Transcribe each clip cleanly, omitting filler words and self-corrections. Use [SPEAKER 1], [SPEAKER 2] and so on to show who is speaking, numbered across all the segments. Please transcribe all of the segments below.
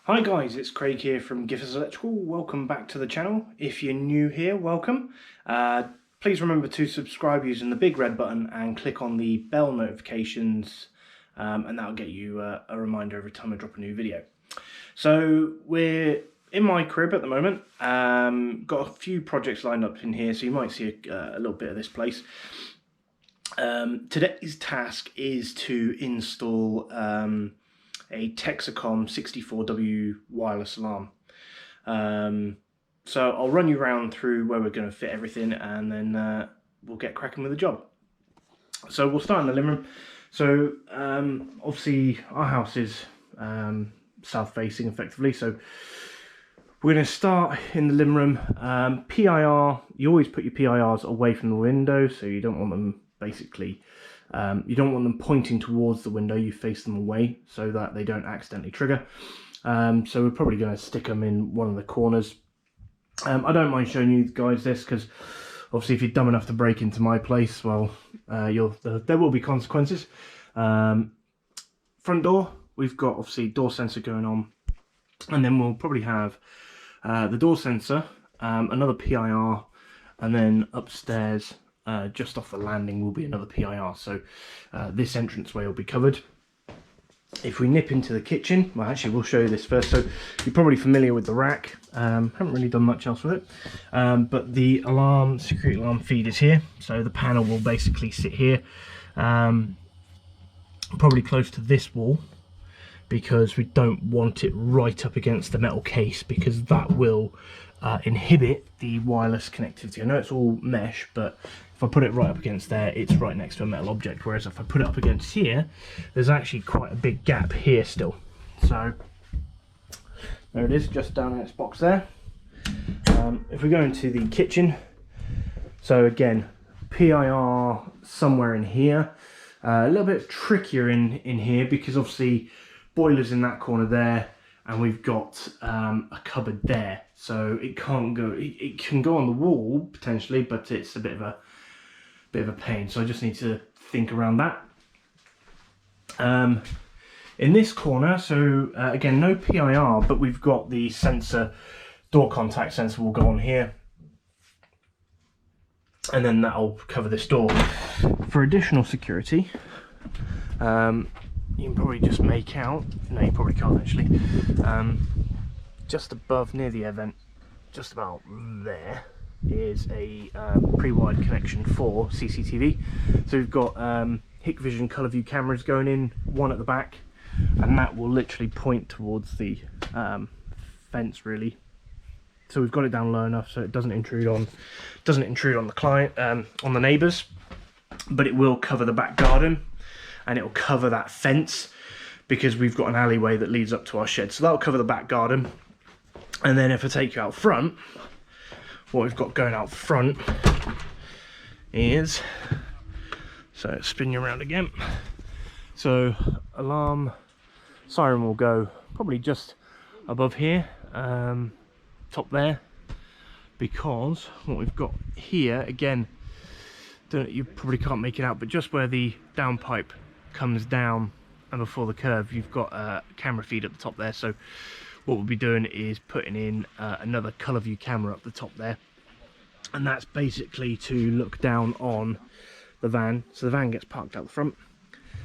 [SPEAKER 1] Hi guys, it's Craig here from Giffers Electrical. Welcome back to the channel. If you're new here, welcome. Please remember to subscribe using the big red button and click on the bell notifications, and that'll get you a reminder every time I drop a new video. So we're in my crib at the moment. Got a few projects lined up in here, so you might see a little bit of this place. Today's task is to install a Texecom 64W wireless alarm. So I'll run you around through where we're going to fit everything, and then we'll get cracking with the job. So we'll start in the living room. So obviously our house is south facing effectively, so we're going to start in the living room. PIR, you always put your PIRs away from the window, so you don't want them basically you don't want them pointing towards the window. You face them away so that they don't accidentally trigger. So we're probably going to stick them in one of the corners. I don't mind showing you guys this because obviously if you're dumb enough to break into my place, well, there will be consequences. Front door, we've got obviously door sensor going on, and then we'll probably have the door sensor, another PIR, and then upstairs, just off the landing, will be another PIR. So this entranceway will be covered. If we nip into the kitchen, well, actually we'll show you this first. So you're probably familiar with the rack. Haven't really done much else with it, but the security alarm feed is here. So the panel will basically sit here, probably close to this wall, because we don't want it right up against the metal case, because that will inhibit the wireless connectivity. I know it's all mesh, but if I put it right up against there, it's right next to a metal object, whereas if I put it up against here, there's actually quite a big gap here still. So there it is, just down in its box there. If we go into the kitchen, so again, PIR somewhere in here. A little bit trickier in here because obviously boiler's in that corner there, and we've got a cupboard there, so it can't go. It can go on the wall potentially, but it's a bit of a pain. So I just need to think around that. In this corner, so again, no PIR, but we've got the sensor, door contact sensor will go on here, and then that'll cover this door. For additional security, you can probably just make out, no you probably can't actually, just above near the air vent, just about there, is a pre-wired connection for CCTV. So we've got Hikvision ColorVu cameras going in, one at the back, and that will literally point towards the fence really. So we've got it down low enough so it doesn't intrude on the client, on the neighbours, but it will cover the back garden, and it will cover that fence because we've got an alleyway that leads up to our shed. So that'll cover the back garden. And then if I take you out front, what we've got going out front is, so spin you around again. So alarm, siren will go probably just above here, top there, because what we've got here, again, you probably can't make it out, but just where the downpipe comes down and before the curve, you've got a camera feed at the top there. So what we'll be doing is putting in another ColorVu camera up the top there, and that's basically to look down on the van. So the van gets parked out the front.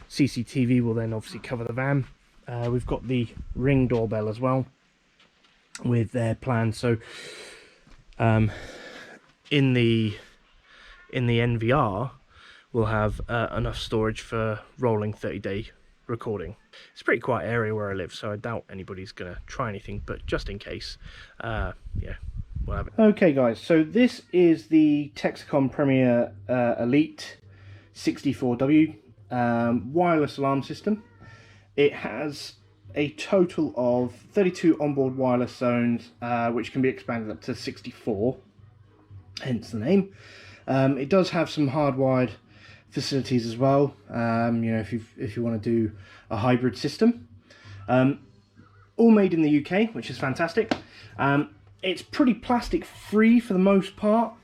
[SPEAKER 1] CCTV will then obviously cover the van. We've got the Ring doorbell as well with their plan. So in the NVR, we'll have enough storage for rolling 30-day recording. It's a pretty quiet area where I live, so I doubt anybody's gonna try anything, but just in case, yeah, we'll have it. Okay guys, so this is the Texecom Premier Elite 64W wireless alarm system. It has a total of 32 onboard wireless zones, which can be expanded up to 64, hence the name. It does have some hardwired facilities as well, you know, if you want to do a hybrid system. All made in the UK, which is fantastic. It's pretty plastic free for the most part.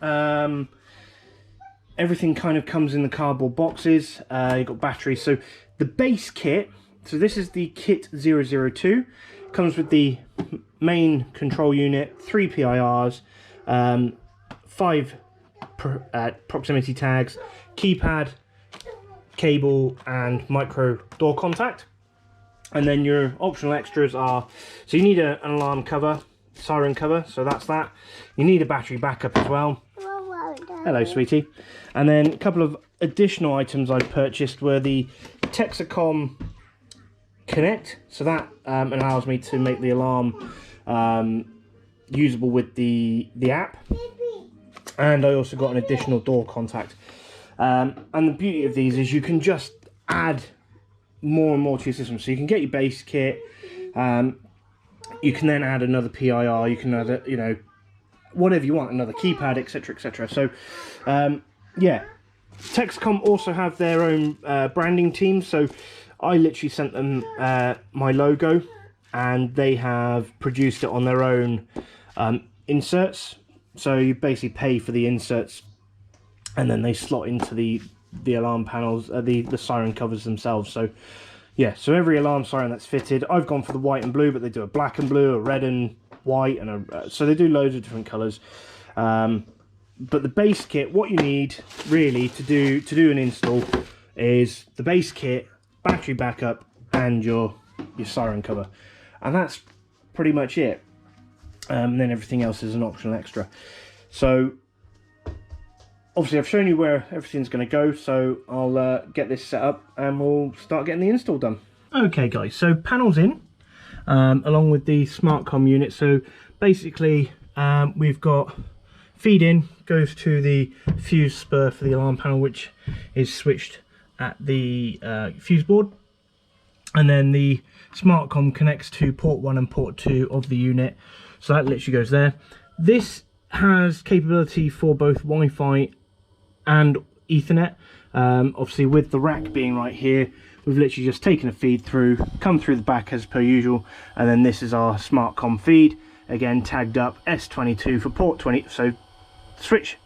[SPEAKER 1] Everything kind of comes in the cardboard boxes. You've got batteries. So the base kit, so this is the kit 002. Comes with the main control unit, 3 PIRs, 5 proximity tags, keypad, cable and micro door contact. And then your optional extras are, so you need an alarm cover, siren cover, so that's that. You need a battery backup as well. Hello, sweetie. And then a couple of additional items I purchased were the Texecom Connect, so that allows me to make the alarm usable with the app. And I also got an additional door contact. And the beauty of these is you can just add more and more to your system. So you can get your base kit, you can then add another PIR, you can add you know, whatever you want, another keypad, etc, etc. So yeah, Texecom also have their own branding team, so I literally sent them my logo and they have produced it on their own inserts. So you basically pay for the inserts and then they slot into the alarm panels, the siren covers themselves. So yeah, so every alarm siren that's fitted, I've gone for the white and blue, but they do a black and blue, a red and white, and so they do loads of different colours. But the base kit, what you need really to do an install is the base kit, battery backup, and your siren cover, and that's pretty much it. And then everything else is an optional extra. So obviously I've shown you where everything's going to go, so I'll get this set up and we'll start getting the install done. Okay guys, so panels in, along with the SmartCom unit. So basically we've got feed in, goes to the fuse spur for the alarm panel, which is switched at the fuse board. And then the SmartCom connects to port 1 and port 2 of the unit. So that literally goes there. This has capability for both Wi-Fi and Ethernet. Obviously with the rack being right here, we've literally just taken a feed through, come through the back as per usual, and then this is our SmartCom feed, again tagged up S22 for port 20, so switch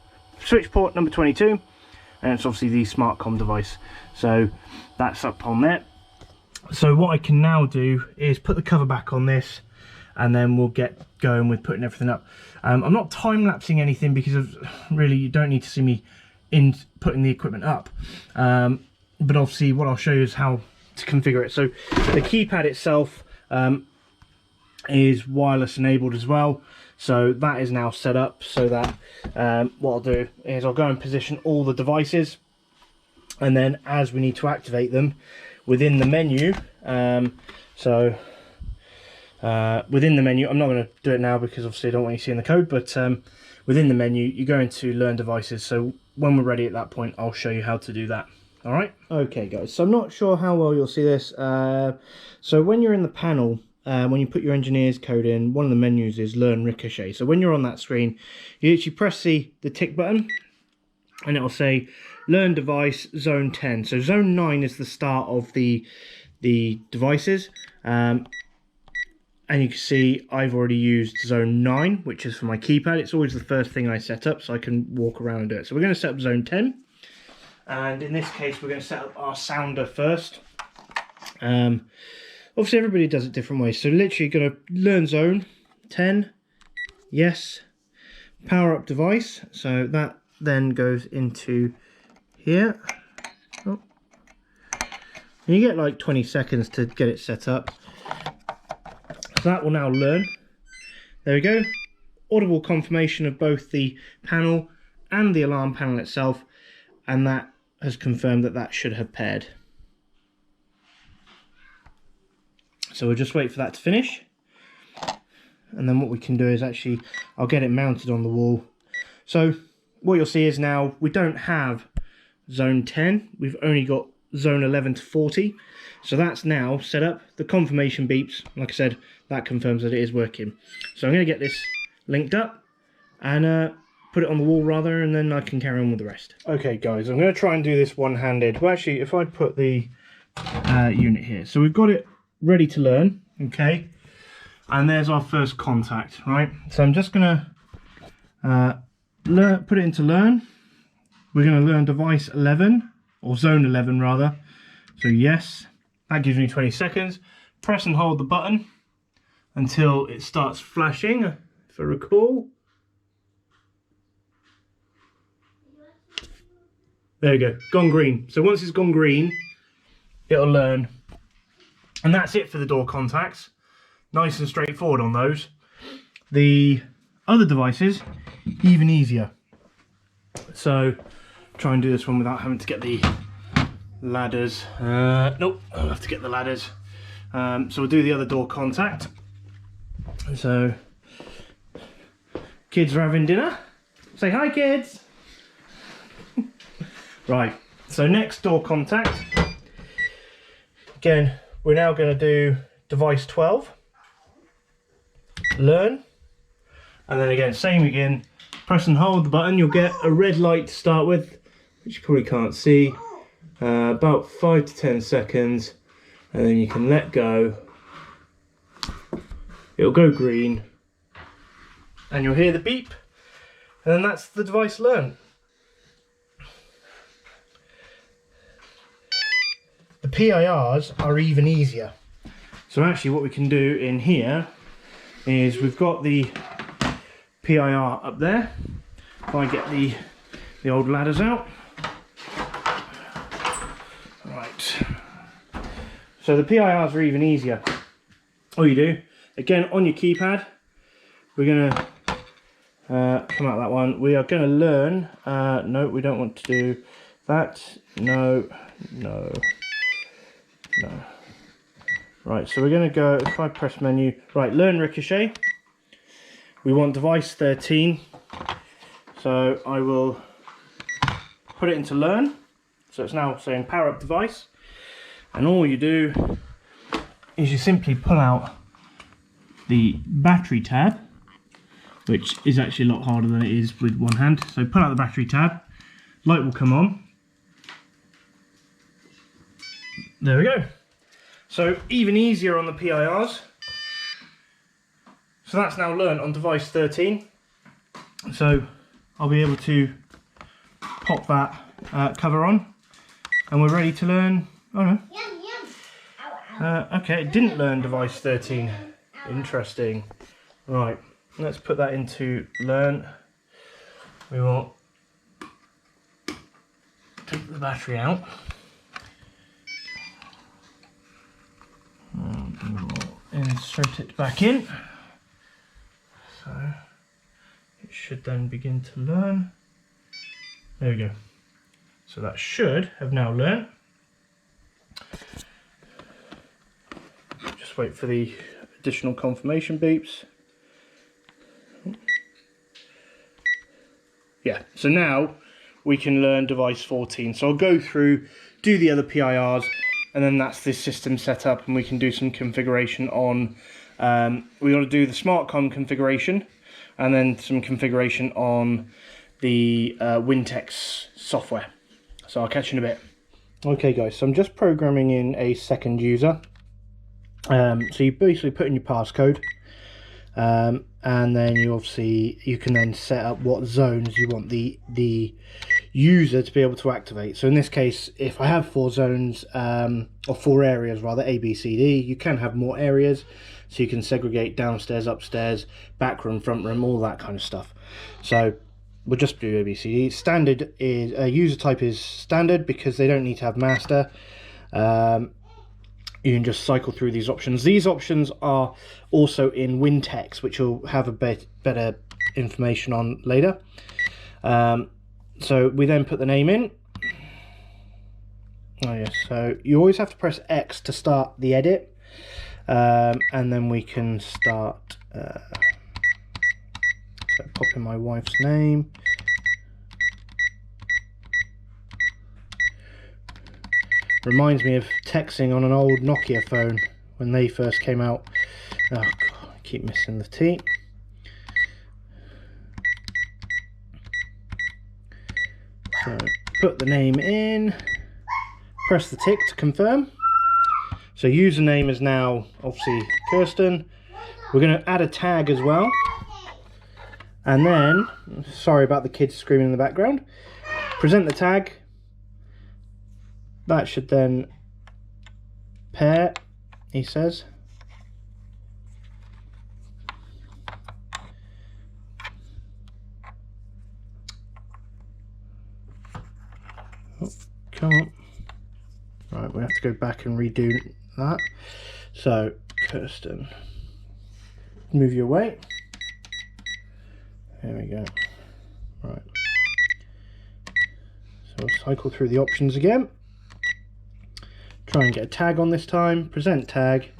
[SPEAKER 1] port number 22, and it's obviously the SmartCom device, so that's up on there. So what I can now do is put the cover back on this, and then we'll get going with putting everything up. I'm not time-lapsing anything because of, really you don't need to see me in putting the equipment up, but obviously what I'll show you is how to configure it. So the keypad itself is wireless enabled as well, so that is now set up so that what I'll do is I'll go and position all the devices, and then as we need to activate them within the menu, within the menu, I'm not going to do it now because obviously I don't want you seeing the code, but within the menu you go into learn devices, so when we're ready at that point I'll show you how to do that. All right, okay guys, so I'm not sure how well you'll see this. So when you're in the panel, when you put your engineer's code in, one of the menus is learn ricochet. So when you're on that screen, you actually press the tick button and it'll say learn device zone 10. So zone 9 is the start of the devices, and you can see I've already used zone 9, which is for my keypad. It's always the first thing I set up so I can walk around and do it. So we're going to set up zone 10, and in this case we're going to set up our sounder first. Obviously everybody does it different ways, so literally going to learn zone 10, yes, power up device, so that then goes into here. Oh. And you get like 20 seconds to get it set up. So that will now learn. There we go. Audible confirmation of both the panel and the alarm panel itself, and that has confirmed that that should have paired. So we'll just wait for that to finish, and then what we can do is actually I'll get it mounted on the wall. So what you'll see is now we don't have zone 10, we've only got zone 11 to 40. So that's now set up. The confirmation beeps, like I said, that confirms that it is working. So I'm going to get this linked up and put it on the wall rather, and then I can carry on with the rest. Okay guys, I'm going to try and do this one-handed. Well actually, if I put the unit here, so we've got it ready to learn, okay, and there's our first contact, right? So I'm just going to put it into learn. We're going to learn device 11, or zone 11 rather. So yes, that gives me 20 seconds. Press and hold the button, until it starts flashing, if I recall. There we go, gone green. So once it's gone green, it'll learn. And that's it for the door contacts. Nice and straightforward on those. The other devices, even easier. So try and do this one without having to get the ladders. Nope, I'll have to get the ladders. So we'll do the other door contact. So kids are having dinner. Say hi, kids. Right, so next door contact. Again, we're now going to do device 12. Learn. And then again, same again. Press and hold the button. You'll get a red light to start with, which you probably can't see. About 5 to 10 seconds. And then you can let go. It'll go green. And you'll hear the beep. And then that's the device learn. The PIRs are even easier. So actually what we can do in here is we've got the PIR up there. If I get the old ladders out. Right. So the PIRs are even easier. All you do, again on your keypad, we're going to come out that one. We are going to learn, no, we don't want to do that. No. Right, so we're going to go, if I press menu, right, learn ricochet. We want device 13. So I will put it into learn. So it's now saying power up device. And all you do is you simply pull out the battery tab, which is actually a lot harder than it is with one hand. So pull out the battery tab, light will come on. There we go. So even easier on the PIRs. So that's now learned on device 13. So I'll be able to pop that cover on and we're ready to learn. Oh no. Okay, it didn't learn device 13. Interesting. Right, let's put that into learn. We will take the battery out. And we'll insert it back in. So it should then begin to learn. There we go. So that should have now learned. Just wait for the additional confirmation beeps. Yeah, so now we can learn device 14. So I'll go through, do the other PIRs, and then that's this system setup, and we can do some configuration on, we got to do the SmartCom configuration, and then some configuration on the Wintex software. So I'll catch you in a bit. Okay guys, so I'm just programming in a second user. So you basically put in your passcode, and then you can then set up what zones you want the user to be able to activate. So in this case, if I have 4 zones, or 4 areas rather, A, B, C, D, you can have more areas, so you can segregate downstairs, upstairs, back room, front room, all that kind of stuff. So we'll just do A, B, C, D. Standard is, user type is standard because they don't need to have master. You can just cycle through these options. These options are also in Wintex, which you'll have a bit better information on later. So we then put the name in. Oh yes, so you always have to press X to start the edit, and then we can start. So pop in my wife's name. Reminds me of texting on an old Nokia phone when they first came out. Oh god, I keep missing the T. So put the name in, press the tick to confirm. So username is now obviously Kirsten. We're going to add a tag as well. And then, sorry about the kids screaming in the background, present the tag. That should then pair, he says. Oh, come on. Right, we have to go back and redo that. So, Kirsten, move you away. There we go. Right. So we'll cycle through the options again. Try and get a tag on this time. Present tag.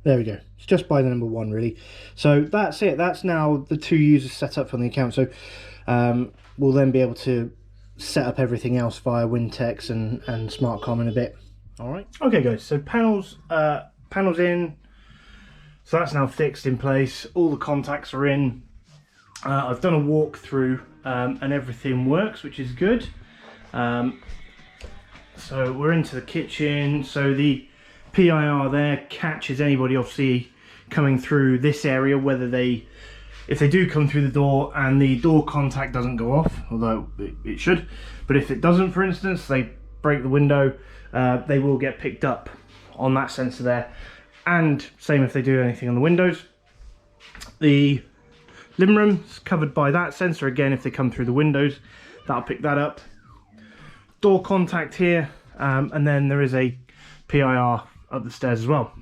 [SPEAKER 1] There we go. It's just by the number 1 really. So that's it. That's now the 2 users set up on the account. So we'll then be able to set up everything else via Wintex and SmartCom in a bit. All right. Okay, guys. So panels in. So that's now fixed in place. All the contacts are in. I've done a walkthrough and everything works, which is good. So we're into the kitchen. So the PIR there catches anybody obviously coming through this area, whether if they do come through the door and the door contact doesn't go off, although it should, but if it doesn't, for instance, they break the window, they will get picked up on that sensor there. And same if they do anything on the windows. The living room is covered by that sensor again. If they come through the windows, that'll pick that up. Door contact here, and then there is a PIR up the stairs as well.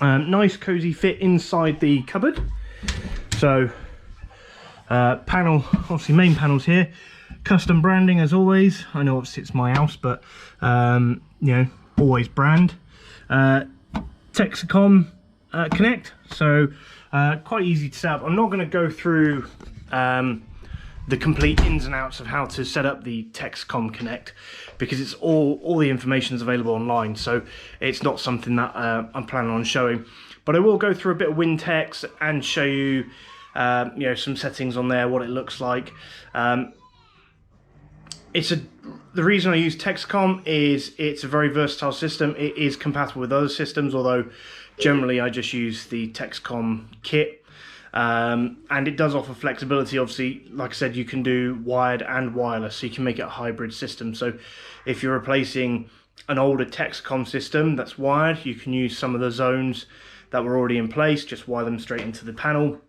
[SPEAKER 1] Nice cozy fit inside the cupboard. So panel, obviously main panels here, custom branding as always. I know obviously it's my house, but you know, always brand. Texecom Connect, so quite easy to set up. I'm not going to go through the complete ins and outs of how to set up the Texecom Connect, because it's all the information is available online, so it's not something that I'm planning on showing. But I will go through a bit of Wintex and show you, you know, some settings on there, what it looks like. The reason I use Texecom is it's a very versatile system. It is compatible with other systems, although generally I just use the Texecom kit. And it does offer flexibility. Obviously, like I said, you can do wired and wireless, so you can make it a hybrid system. So if you're replacing an older Texecom system that's wired, you can use some of the zones that were already in place, just wire them straight into the panel,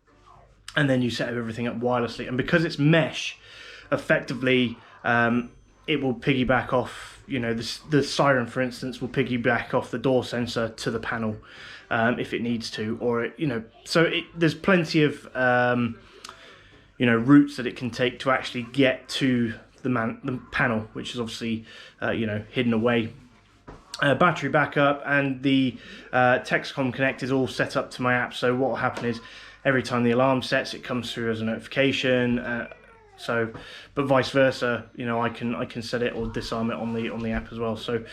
[SPEAKER 1] and then you set everything up wirelessly. And because it's mesh, effectively it will piggyback off, you know, the siren, for instance, will piggyback off the door sensor to the panel if it needs to, or you know, so there's plenty of you know, routes that it can take to actually get to the panel, which is obviously you know, hidden away. Battery backup, and the Texecom Connect is all set up to my app. So what will happen is every time the alarm sets, it comes through as a notification. So, but vice versa, you know, I can set it or disarm it on the app as well. So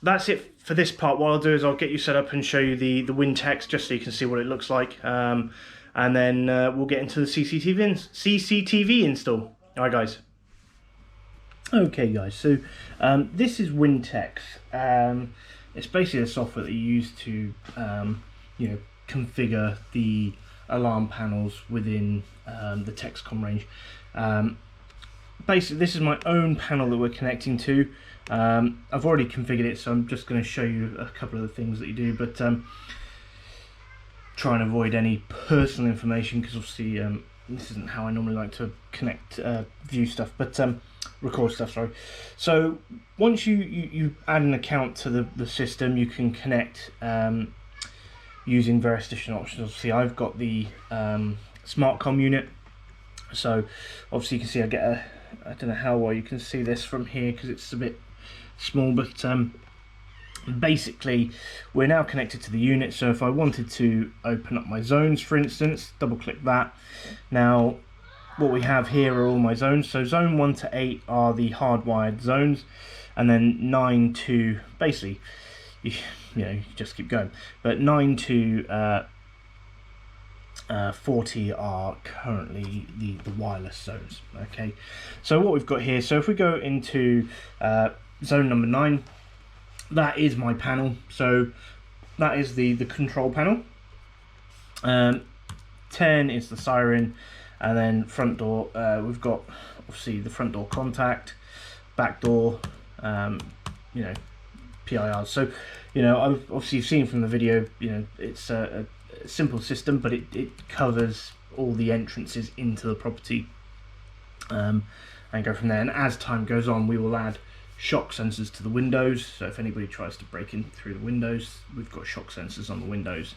[SPEAKER 1] that's it for this part. What I'll do is I'll get you set up and show you the Wintex, just so you can see what it looks like, and then we'll get into the CCTV install. All right, guys. Okay, guys. So this is Wintex. It's basically the software that you use to you know, configure the alarm panels within the Texecom range. Basically, this is my own panel that we're connecting to. I've already configured it, so I'm just going to show you a couple of the things that you do, but try and avoid any personal information, because obviously this isn't how I normally like to connect, view stuff, but record stuff, sorry. So once you add an account to the system, you can connect using various different options. Obviously, I've got the SmartCom unit, so obviously you can see I get a, I don't know how well you can see this from here because it's a bit small, but basically we're now connected to the unit. So if I wanted to open up my zones, for instance, double click that. Now what we have here are all my zones. So zone 1 to 8 are the hardwired zones, and then 9 to, basically you know, you just keep going, but 9 to 40 are currently the wireless zones. Okay, so what we've got here, so if we go into zone number 9, that is my panel. So that is the control panel. 10 is the siren, and then front door, we've got obviously the front door contact, back door, you know, PIRs. So, you know, obviously you've seen from the video, you know, it's a simple system, but it covers all the entrances into the property. And and go from there. And as time goes on, we will add shock sensors to the windows, so if anybody tries to break in through the windows, we've got shock sensors on the windows.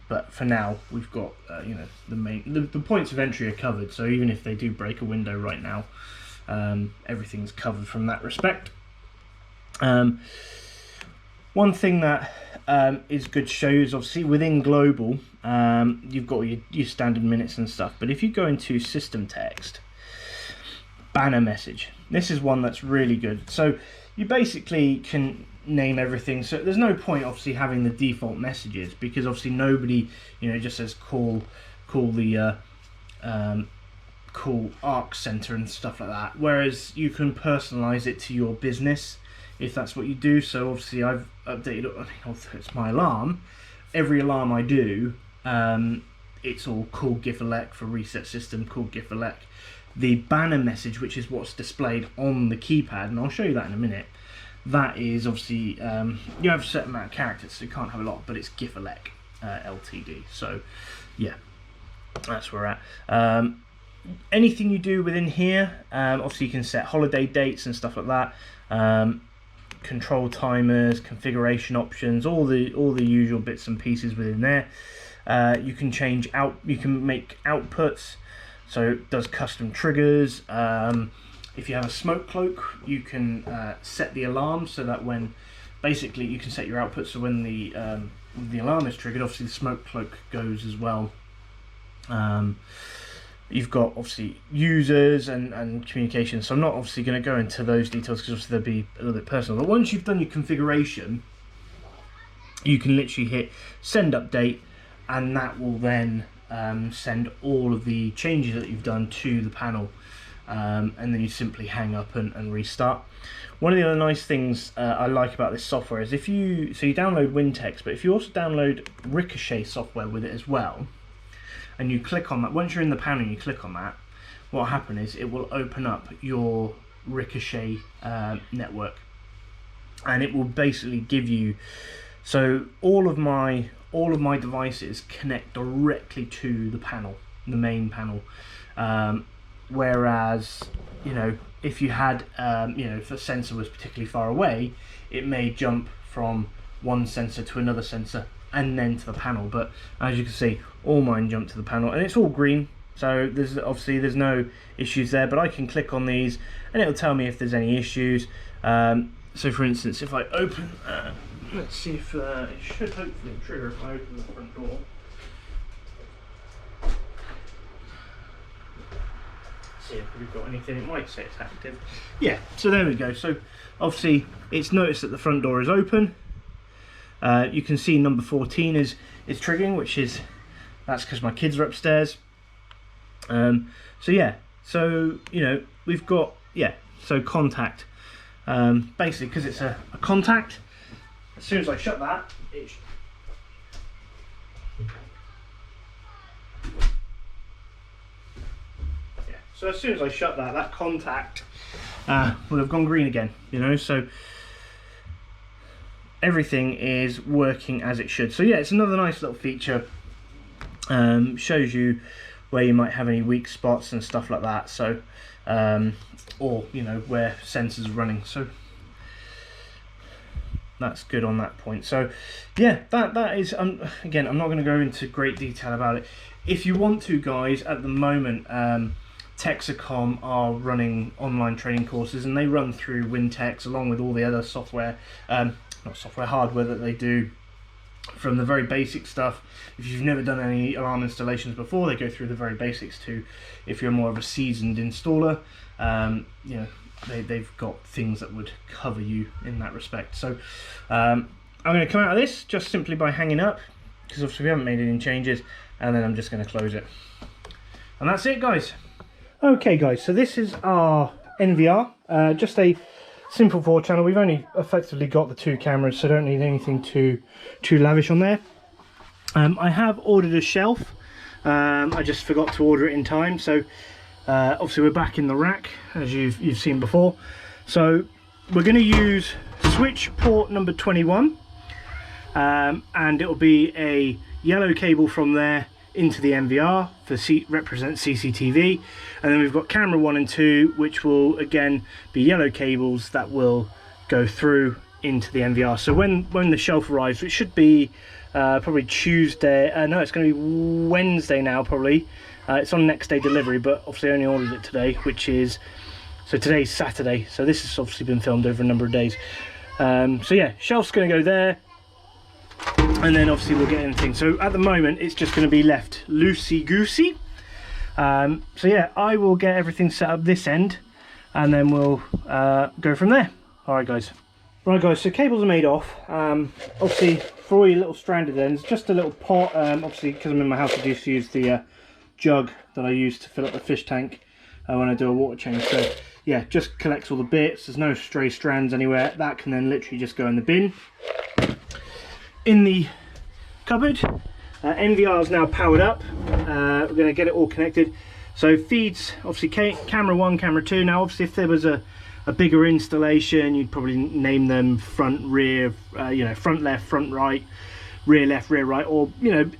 [SPEAKER 1] But for now, we've got you know, the points of entry are covered, so even if they do break a window right now, everything's covered from that respect. One thing that is good to show you is obviously within global, you've got your standard minutes and stuff, but if you go into system text, banner message, this is one that's really good. So you basically can name everything, so there's no point obviously having the default messages, because obviously nobody, you know, just says call ARC center and stuff like that, whereas you can personalize it to your business if that's what you do. So obviously I've updated, it's my alarm, every alarm I do, it's all call GIF elect for reset system, call GIF elect. The banner message, which is what's displayed on the keypad, and I'll show you that in a minute, that is obviously, you have a certain amount of characters, so you can't have a lot, but it's GIF elect LTD. So yeah, that's where we're at. Anything you do within here, obviously you can set holiday dates and stuff like that, control timers, configuration options, all the usual bits and pieces within there. You can change out, you can make outputs, so it does custom triggers. If you have a smoke cloak, you can set the alarm so that when, basically you can set your output so when the alarm is triggered, obviously the smoke cloak goes as well. You've got obviously users and communication, so I'm not obviously going to go into those details because obviously they'll be a little bit personal, but once you've done your configuration, you can literally hit send update, and that will then send all of the changes that you've done to the panel, and then you simply hang up and restart. One of the other nice things I like about this software is if you download WinText, but if you also download Ricochet software with it as well, and you click on that, once you're in the panel and you click on that, what will happen is it will open up your Ricochet network, and it will basically give you, so all of my devices connect directly to the panel, the main panel, whereas, you know, if you had, you know, if a sensor was particularly far away, it may jump from one sensor to another sensor and then to the panel. But as you can see, all mine jump to the panel, and it's all green, so there's no issues there. But I can click on these and it'll tell me if there's any issues. So for instance, if I open, let's see if it should hopefully trigger if I open the front door. See if we've got anything. It might say it's active. Yeah, so there we go. So obviously it's noticed that the front door is open. You can see number 14 is triggering, which is, that's because my kids are upstairs. So yeah, so you know, we've got, yeah, so contact, basically because it's a contact, as soon as I shut that, so as soon as I shut that, that contact will have gone green again, you know, so everything is working as it should. So yeah, it's another nice little feature. Shows you where you might have any weak spots and stuff like that, so or you know, where sensors are running, so that's good on that point. So yeah, that is, again, I'm not going to go into great detail about it. If you want to, guys, at the moment Texecom are running online training courses, and they run through WinText along with all the other software, not software, hardware that they do, from the very basic stuff. If you've never done any alarm installations before, they go through the very basics too. If you're more of a seasoned installer, you know, they've got things that would cover you in that respect. So I'm going to come out of this just simply by hanging up, because obviously we haven't made any changes, and then I'm just going to close it, and that's it, guys. Okay guys, so this is our NVR, just a simple 4-channel. We've only effectively got the 2 cameras, so don't need anything too lavish on there. I have ordered a shelf. I just forgot to order it in time, so obviously we're back in the rack as you've seen before. So we're going to use switch port number 21, and it'll be a yellow cable from there into the NVR for represent CCTV, and then we've got camera 1 and 2, which will again be yellow cables that will go through into the NVR. So when the shelf arrives, which should be probably Tuesday, no, it's going to be Wednesday now probably. It's on next day delivery, but obviously I only ordered it today, which is, so today's Saturday, so this has obviously been filmed over a number of days. So yeah, shelf's going to go there, and then obviously we'll get anything. So at the moment it's just going to be left loosey-goosey. So yeah, I will get everything set up this end, and then we'll go from there. Alright guys. Right guys, so cables are made off. Obviously for all your little stranded ends, just a little pot, obviously because I'm in my house I just use the jug that I use to fill up the fish tank when I do a water change. So yeah, just collects all the bits, there's no stray strands anywhere. That can then literally just go in the bin. In the cupboard, NVR is now powered up. We're going to get it all connected. So feeds, obviously camera 1, camera 2. Now obviously if there was a bigger installation, you'd probably name them front, rear, you know, front left, front right, rear left, rear right, or, you know,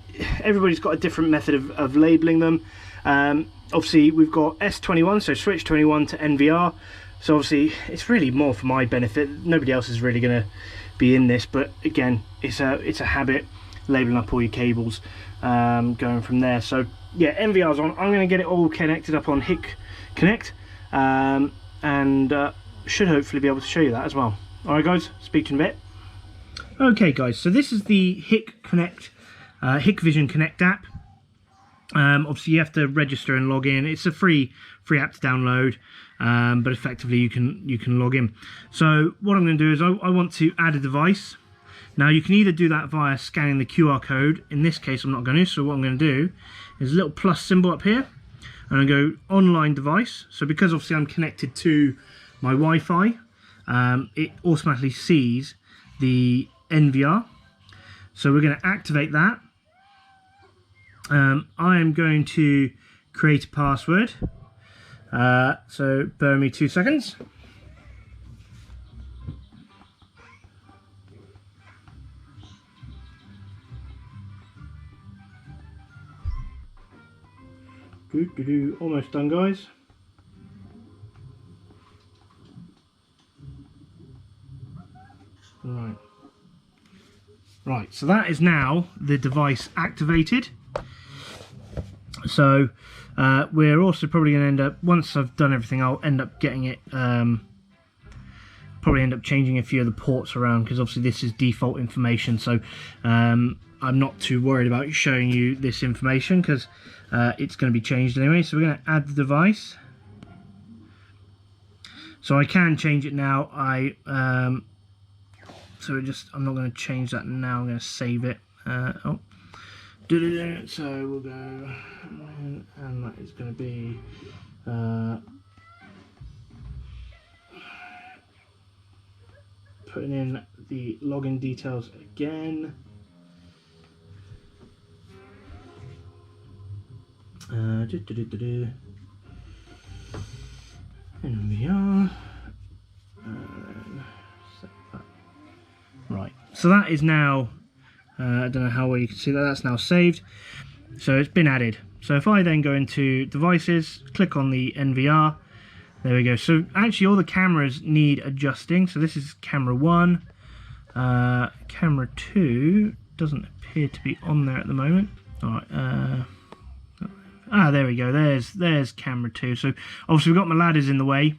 [SPEAKER 1] everybody's got a different method of labeling them. Obviously we've got S21, so switch 21 to NVR. So obviously it's really more for my benefit. Nobody else is really going to be in this, but again, it's a habit, labeling up all your cables, going from there. So yeah, NVR's on. I'm going to get it all connected up on Hik Connect, and should hopefully be able to show you that as well. Alright guys, speak to you in a bit. Okay guys, so this is the Hikvision Connect App. Obviously you have to register and log in. It's a free app to download, but effectively you can log in. So what I'm going to do is I want to add a device. Now you can either do that via scanning the QR code. In this case I'm not going to, so what I'm going to do is a little plus symbol up here, and I go online device. So because obviously I'm connected to my Wi-Fi, it automatically sees the NVR. So we're going to activate that. I am going to create a password. So bear with me 2 seconds. Almost done guys. Right, so that is now the device activated. So we're also probably going to end up, once I've done everything, I'll end up getting it, probably end up changing a few of the ports around, because obviously this is default information. So I'm not too worried about showing you this information, because it's going to be changed anyway. So we're going to add the device. So I can change it now. So I'm not going to change that now. I'm going to save it. So we'll go, and that is going to be putting in the login details again. NVR. Right, so that is now, I don't know how well you can see that, that's now saved. So it's been added. So if I then go into devices, click on the NVR, there we go. So actually all the cameras need adjusting. So this is camera 1, camera 2 doesn't appear to be on there at the moment. All right, there we go, there's camera 2. So obviously we've got my ladders in the way,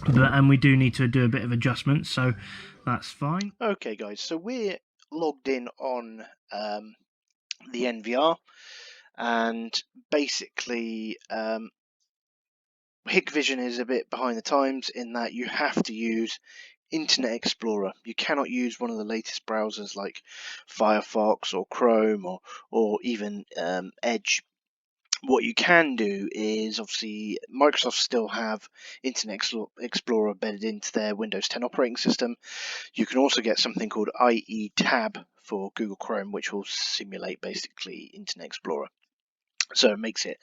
[SPEAKER 1] and we do need to do a bit of adjustment, so that's fine. Okay guys, so we're logged in on the NVR, and basically Hikvision is a bit behind the times in that you have to use Internet Explorer. You cannot use one of the latest browsers like Firefox or Chrome or even Edge. What you can do is, obviously Microsoft still have Internet Explorer embedded into their Windows 10 operating system. You can also get something called IE Tab for Google Chrome, which will simulate basically Internet Explorer. So it makes it,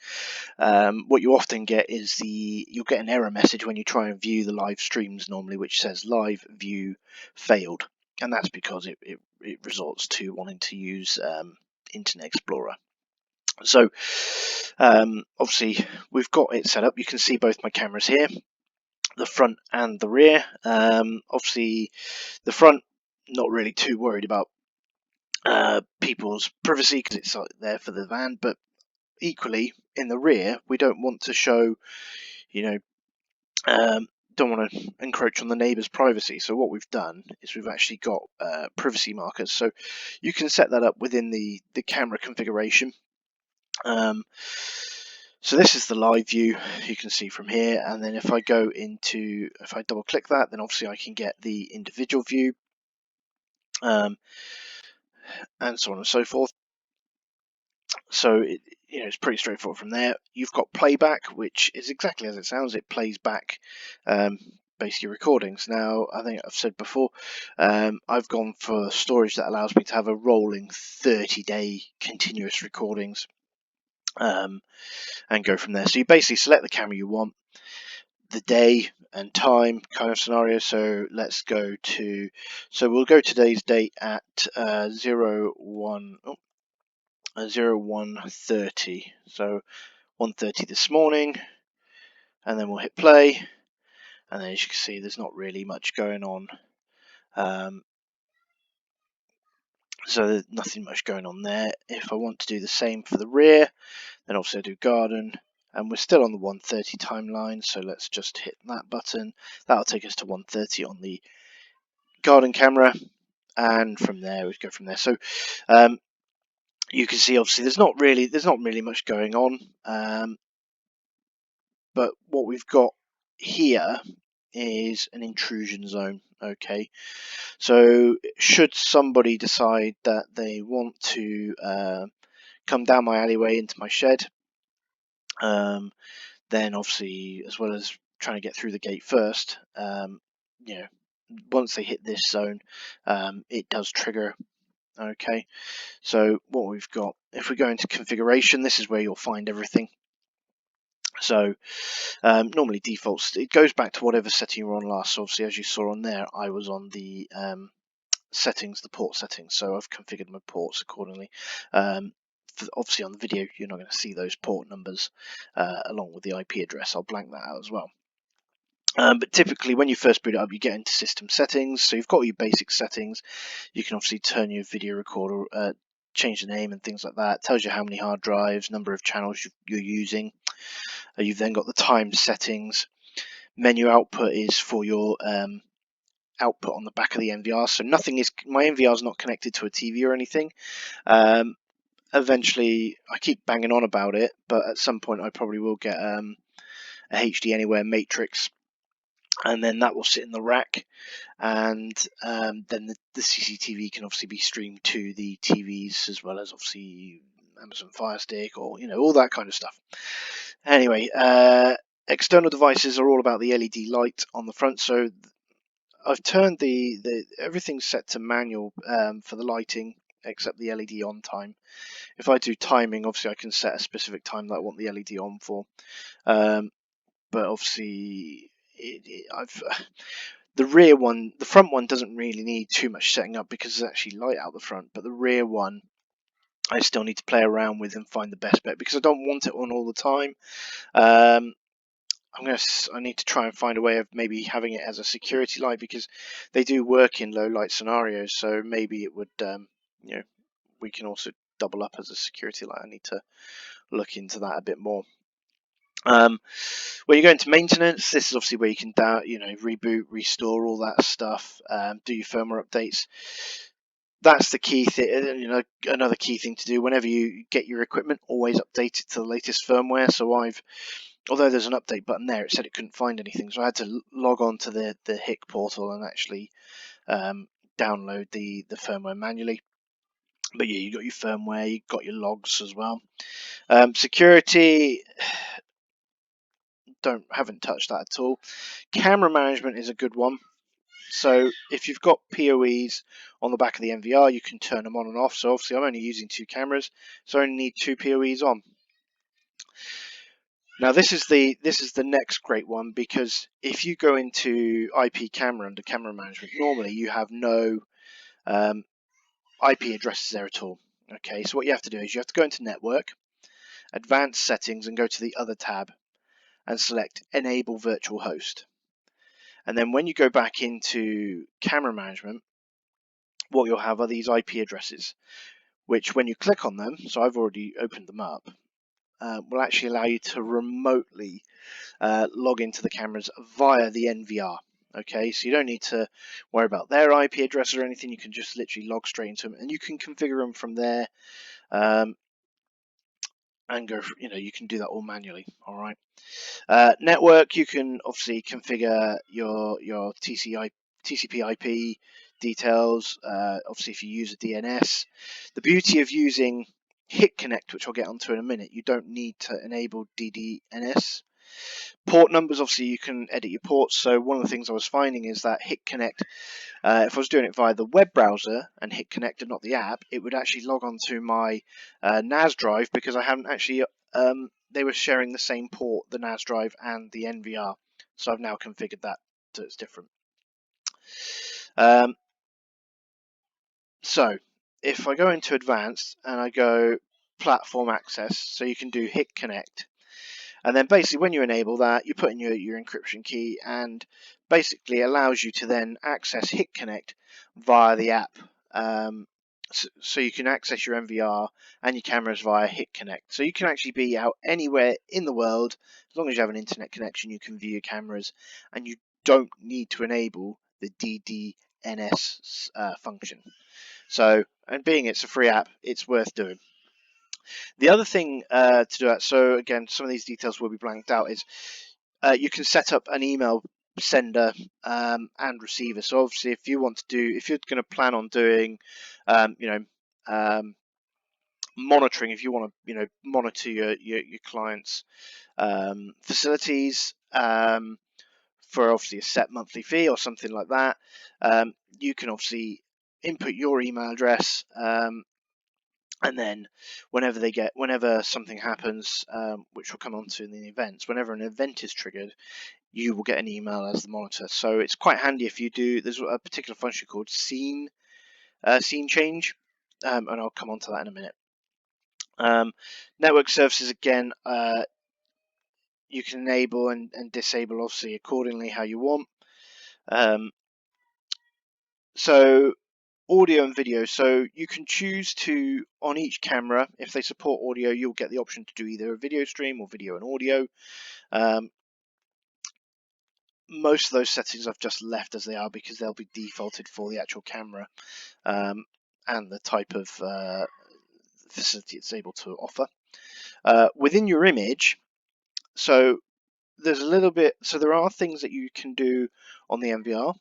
[SPEAKER 1] what you often get is you'll get an error message when you try and view the live streams normally, which says live view failed, and that's because it resorts to wanting to use Internet Explorer. So obviously we've got it set up. You can see both my cameras here, the front and the rear. Obviously the front, not really too worried about people's privacy because it's there for the van, but equally in the rear we don't want to show, you know, don't want to encroach on the neighbour's privacy. So what we've done is we've actually got privacy markers, so you can set that up within the camera configuration. So this is the live view you can see from here, and then if I go into, if I double click that, then obviously I can get the individual view, and so on and so forth. So it's pretty straightforward from there. You've got playback, which is exactly as it sounds. It plays back basically recordings. Now, I think I've said before, I've gone for storage that allows me to have a rolling 30-day continuous recordings, and go from there. So you basically select the camera you want, the day and time kind of scenario. So let's go to, so we'll go today's date at 01:30, so 1:30 this morning, and then we'll hit play, and then as you can see there's not really much going on, so there's nothing much going on there. If I want to do the same for the rear, then obviously I do garden, and we're still on the 1:30 timeline, so let's just hit that button. That'll take us to 1:30 on the garden camera, and from there we go from there. So you can see obviously there's not really much going on, but what we've got here is an intrusion zone. Okay, so should somebody decide that they want to come down my alleyway into my shed, then obviously, as well as trying to get through the gate first, once they hit this zone, it does trigger. Okay, so what we've got, if we go into configuration, this is where you'll find everything. So normally defaults, it goes back to whatever setting you were on last. So obviously, as you saw on there, I was on the settings, the port settings, so I've configured my ports accordingly. Obviously on the video you're not going to see those port numbers along with the IP address. I'll blank that out as well. But typically when you first boot it up, you get into system settings, so you've got your basic settings. You can obviously turn your video recorder, change the name and things like that. It tells you how many hard drives, number of channels you're using. You've then got the time settings. Menu output is for your output on the back of the NVR, so nothing is, my NVR is not connected to a TV or anything. Eventually, I keep banging on about it, but at some point I probably will get a HD Anywhere matrix, and then that will sit in the rack, and then the CCTV can obviously be streamed to the TVs, as well as obviously Amazon Fire Stick, or all that kind of stuff. Anyway, external devices are all about the LED light on the front, so I've turned the everything's set to manual for the lighting except the LED on time. If I do timing, obviously I can set a specific time that I want the LED on for, but obviously the rear one, the front one doesn't really need too much setting up because there's actually light out the front, but the rear one I still need to play around with and find the best bet because I don't want it on all the time. I need to try and find a way of maybe having it as a security light because they do work in low light scenarios, so maybe it would we can also double up as a security light. I need to look into that a bit more. When you go into maintenance, this is obviously where you can reboot, restore, all that stuff, do your firmware updates. That's the key thing. Another key thing to do whenever you get your equipment, always update it to the latest firmware. So although there's an update button there, it said it couldn't find anything, so I had to log on to the HIC portal and actually download the firmware manually. But yeah, you got your firmware, you got your logs as well. Security, haven't touched that at all. Camera management is a good one. So if you've got PoEs on the back of the NVR, you can turn them on and off. So obviously I'm only using 2 cameras, so I only need 2 PoEs on. Now this is the next great one, because if you go into IP camera under camera management, normally you have no IP addresses there at all. Okay, so what you have to do is you have to go into network,
[SPEAKER 2] Advanced Settings and go to the Other tab and select Enable Virtual Host. And then when you go back into Camera Management, what you'll have are these IP addresses, which when you click on them, so I've already opened them up, will actually allow you to remotely log into the cameras via the NVR. Okay, so you don't need to worry about their IP address or anything. You can just literally log straight into them, and you can configure them from there, and go. You can do that all manually. All right. Network, you can obviously configure your TCP/IP details. Obviously, if you use a DNS, the beauty of using Hikconnect, which I'll get onto in a minute, you don't need to enable DDNS. Port numbers, obviously you can edit your ports. So one of the things I was finding is that Hikconnect, if I was doing it via the web browser and Hikconnect and not the app, it would actually log on to my NAS drive, because I haven't actually, they were sharing the same port, the NAS drive and the NVR. So I've now configured that so it's different. So if I go into advanced and I go platform access, so you can do Hikconnect. And then basically when you enable that, you put in your encryption key, and basically allows you to then access Hikconnect via the app. So you can access your NVR and your cameras via Hikconnect. So you can actually be out anywhere in the world, as long as you have an internet connection, you can view your cameras, and you don't need to enable the DDNS function. So, and being it's a free app, it's worth doing. The other thing to do that, so again, some of these details will be blanked out, is you can set up an email sender and receiver. So obviously, if you want to do, if you're going to plan on doing, monitoring, if you want to, monitor your clients' facilities for obviously a set monthly fee or something like that, you can obviously input your email address. And then whenever something happens, which we'll come on to in the events, whenever an event is triggered, you will get an email as the monitor. So it's quite handy if you do, there's a particular function called scene change, and I'll come on to that in a minute. Network services, again, you can enable and disable obviously accordingly how you want. So audio and video, so you can choose to, on each camera, if they support audio, you'll get the option to do either a video stream or video and audio. Most of those settings I've just left as they are, because they'll be defaulted for the actual camera and the type of facility it's able to offer. Within your image, so there's a little bit, so there are things that you can do on the NVR,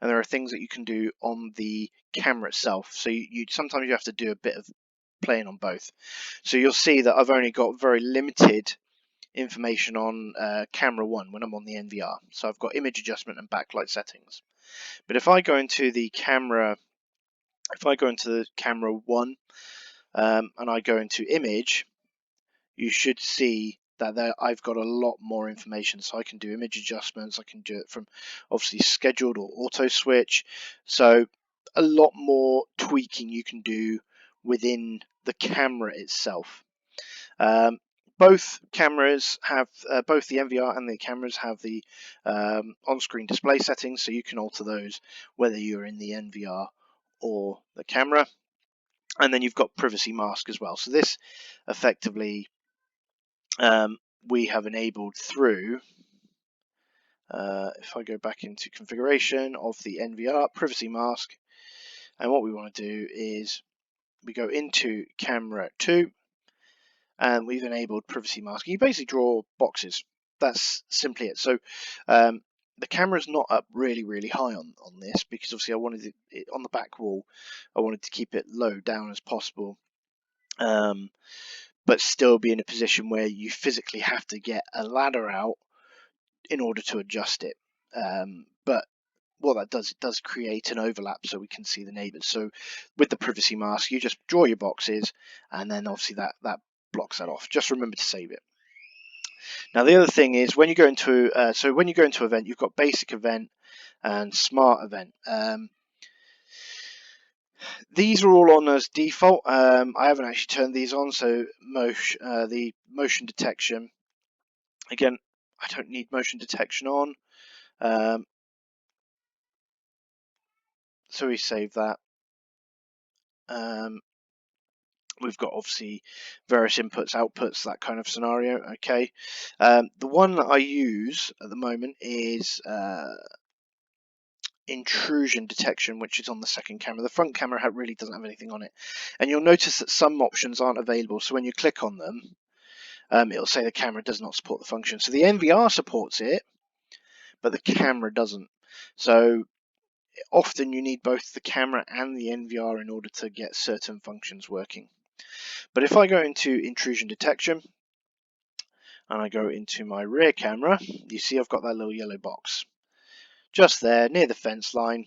[SPEAKER 2] and there are things that you can do on the camera itself. So you sometimes you have to do a bit of playing on both. So you'll see that I've only got very limited information on camera 1 when I'm on the NVR. So I've got image adjustment and backlight settings. But if I go into the camera, camera 1 and I go into image, you should see that there I've got a lot more information. So I can do image adjustments, I can do it from obviously scheduled or auto switch. So a lot more tweaking you can do within the camera itself. Both cameras have, both the NVR and the cameras have the on-screen display settings, so you can alter those whether you're in the NVR or the camera. And then you've got privacy mask as well. So this effectively we have enabled through, if I go back into configuration of the NVR privacy mask, and what we want to do is we go into camera 2 and we've enabled privacy mask. You basically draw boxes. That's simply it. So the camera's not up really high on this, because obviously I wanted it on the back wall. I wanted to keep it low down as possible, but still be in a position where you physically have to get a ladder out in order to adjust it. But what that does, it does create an overlap so we can see the neighbors. So with the privacy mask, you just draw your boxes, and then obviously that blocks that off. Just remember to save it. Now the other thing is when you go into event, you've got basic event and smart event. These are all on as default. I haven't actually turned these on, so the motion detection. Again, I don't need motion detection on. So we save that. We've got obviously various inputs, outputs, that kind of scenario. Okay. The one that I use at the moment is intrusion detection, which is on the second camera. The front camera really doesn't have anything on it, and you'll notice that some options aren't available. So when you click on them, it'll say the camera does not support the function. So the NVR supports it, but the camera doesn't. So often you need both the camera and the NVR in order to get certain functions working. But if I go into intrusion detection and I go into my rear camera, you see I've got that little yellow box just there near the fence line,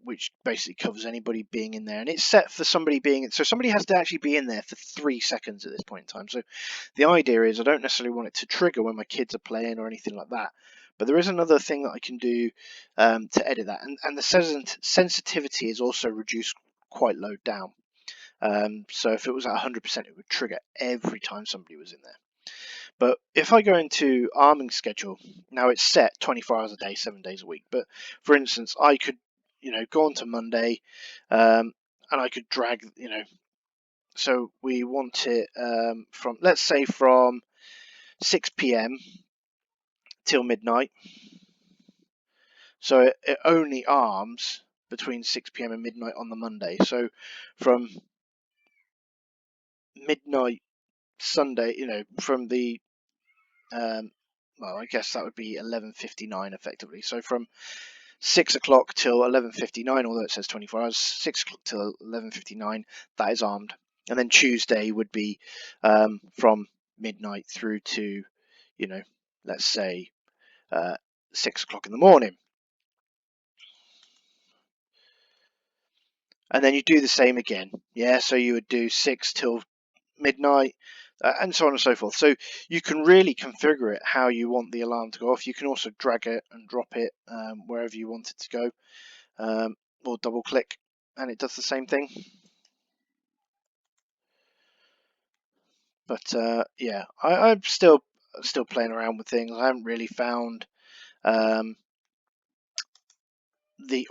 [SPEAKER 2] which basically covers anybody being in there, and it's set for somebody being in. So somebody has to actually be in there for 3 seconds at this point in time. So the idea is I don't necessarily want it to trigger when my kids are playing or anything like that, but there is another thing that I can do to edit that, and the sensitivity is also reduced quite low down. So if it was at 100%, it would trigger every time somebody was in there. But if I go into arming schedule, now it's set 24 hours a day, 7 days a week. But for instance, I could, go on to Monday, and I could drag, so we want it from, let's say, from 6 p.m. till midnight. So it only arms between 6 p.m. and midnight on the Monday. So from midnight Sunday, from the well, I guess that would be 11:59 effectively. So from 6 o'clock till 11:59, although it says 24 hours, 6 o'clock till 11:59, that is armed. And then Tuesday would be from midnight through to, let's say 6 o'clock in the morning. And then you do the same again. Yeah, so you would do 6 till midnight, and so on and so forth. So you can really configure it how you want the alarm to go off. You can also drag it and drop it wherever you want it to go, or double click and it does the same thing. But yeah, I'm still playing around with things. I haven't really found the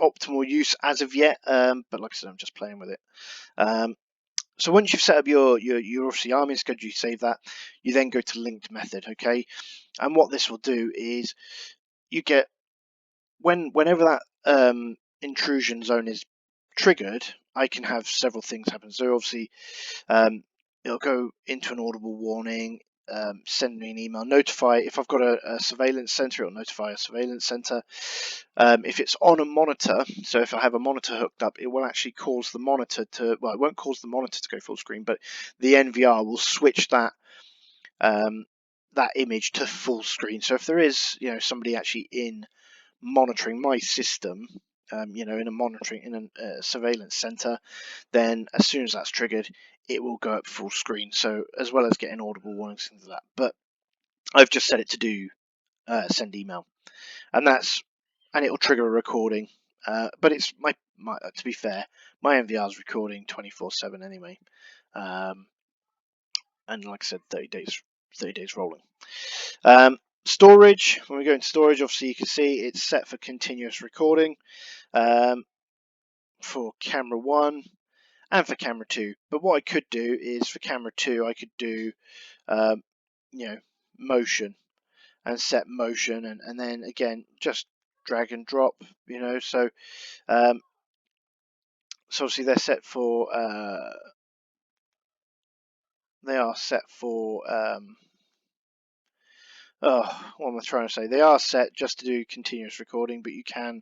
[SPEAKER 2] optimal use as of yet, but like I said, I'm just playing with it. So once you've set up your obviously arming schedule, you save that. You then go to linked method, okay? And what this will do is you get whenever that intrusion zone is triggered, I can have several things happen. So obviously, it'll go into an audible warning, send me an email, notify if I've got a surveillance center. It'll notify a surveillance center. If it's on a monitor, so if I have a monitor hooked up, it will actually cause the monitor to, well, it won't cause the monitor to go full screen, but the NVR will switch that that image to full screen. So if there is, somebody actually in monitoring my system, in a surveillance center, then as soon as that's triggered, it will go up full screen. So as well as getting audible warnings into that, but I've just set it to do send email, and it will trigger a recording. But it's my to be fair, my NVR is recording 24/7 anyway, and like I said, 30 days rolling. Storage, when we go into storage, obviously you can see it's set for continuous recording for camera 1 and for camera 2. But what I could do is for camera 2, I could do motion and set motion, and then again just drag and drop, so so obviously they're set for they are set for what am I trying to say? They are set just to do continuous recording, but you can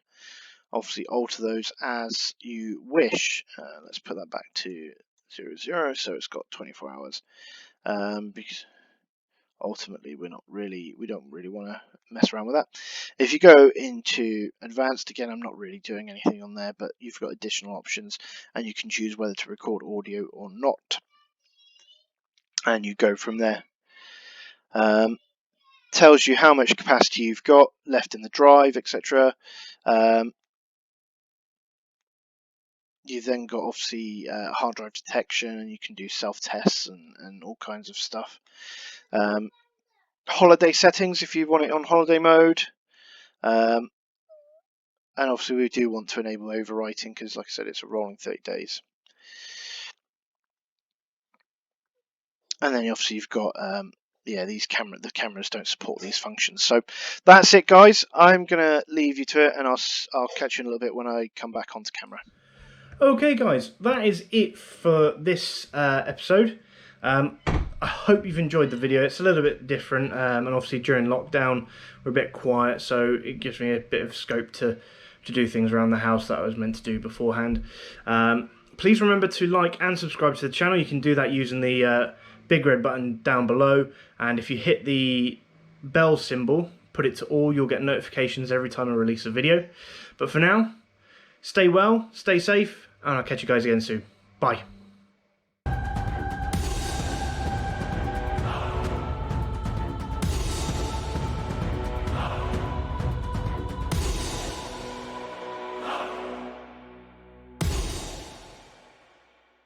[SPEAKER 2] obviously alter those as you wish. Let's put that back to 00, so it's got 24 hours, because ultimately we don't really want to mess around with that. If you go into advanced, again, I'm not really doing anything on there, but you've got additional options and you can choose whether to record audio or not, and you go from there. Tells you how much capacity you've got left in the drive, etc. You've then got obviously hard drive detection, and you can do self-tests and all kinds of stuff. Holiday settings if you want it on holiday mode. And obviously we do want to enable overwriting because, like I said, it's a rolling 30 days. And then obviously you've got yeah, the cameras don't support these functions. So that's it, guys. I'm gonna leave you to it, and I'll catch you in a little bit when I come back onto camera.
[SPEAKER 1] Okay, guys, that is it for this episode. I hope you've enjoyed the video. It's a little bit different, and obviously during lockdown we're a bit quiet, so it gives me a bit of scope to do things around the house that I was meant to do beforehand. Please remember to like and subscribe to the channel. You can do that using the big red button down below, and if you hit the bell symbol, put it to all, you'll get notifications every time I release a video. But for now, stay well, stay safe, and I'll catch you guys again soon. Bye.